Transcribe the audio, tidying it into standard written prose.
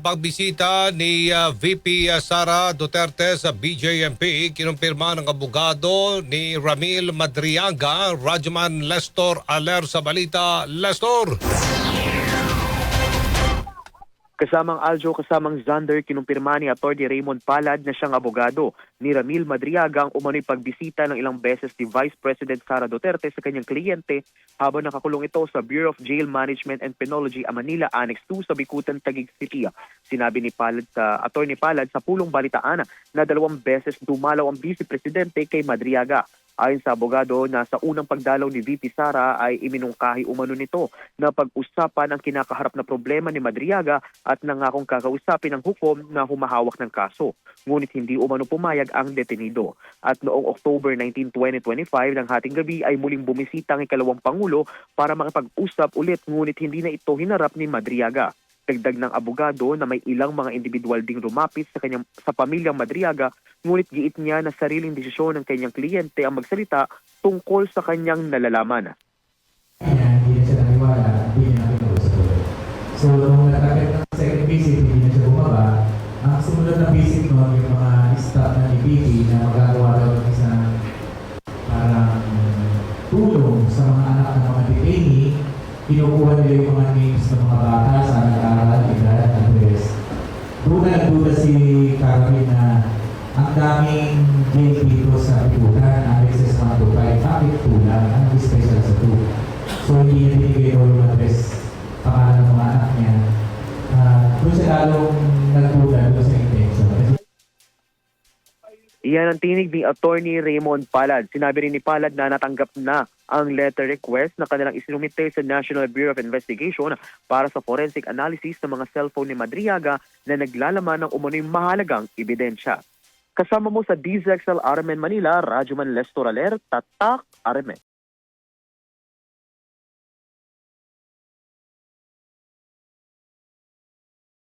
pagbisita ni VP Sara Duterte sa BJMP, kinumpirma ng abogado ni Ramil Madriaga. Radyoman Lestor Aler sa balita. Lestor! Kasamang Aljo, kasamang Zander, kinumpirma ni Atty. Raymond Palad na siyang abogado ni Ramil Madriaga ang umano'y pagbisita ng ilang beses ni Vice President Sara Duterte sa kanyang kliyente habang nakakulong ito sa Bureau of Jail Management and Penology, Manila, Annex 2 sa Bikutan, Taguig City. Sinabi ni Palad sa Atty. Palad sa pulong balitaan na 2 beses dumalaw ang Vice Presidente kay Madriaga. Ayon sa abogado, nasa unang pagdalaw ni VP Sara ay iminungkahi umano nito na pag-usapan ang kinakaharap na problema ni Madriaga at nangakong kakausapin ang hukom na humahawak ng kaso. Ngunit hindi umano pumayag ang detenido. At noong October 19, 2025 ng hating gabi ay muling bumisita ang ikalawang Pangulo para makipag-usap ulit, ngunit hindi na ito hinarap ni Madriaga. Dagdag ng abogado na may ilang mga individual ding lumapit sa pamilyang Madriaga, ngunit giit niya na sariling desisyon ng kanyang kliyente ang magsalita tungkol sa kanyang nalalaman. Hindi na siya naniwala, hindi niya nakinuusap. So, nung natapit ng second visit, hindi na siya bumaba. Ang sumunod na visit noon, yung mga staff na ni BP na magagawa daw ng isang parang tulong sa mga anak ng mga detainee, kinukuha nila yung mga names ng mga bata sa nag-aaral, edad, address. Doon na nagduda si Carmen na ang daming jail dito sa Bikutan, annexes 1 to 5, bakit kulang? Anong special sa 2? So hindi niya binigay yung address pangalan ng mga anak niya. Doon siya lalong nagduda doon sa intention. Iyan ang tinig ni Atty. Raymond Palad. Sinabi rin ni Palad na natanggap na ang letter request na kanilang isinumite sa National Bureau of Investigation para sa forensic analysis ng mga cellphone ni Madriaga na naglalaman ng umano'y mahalagang ebidensya. Kasama mo sa DZXL Armen Manila, Radyoman Lestor Aler, Tatak Armen.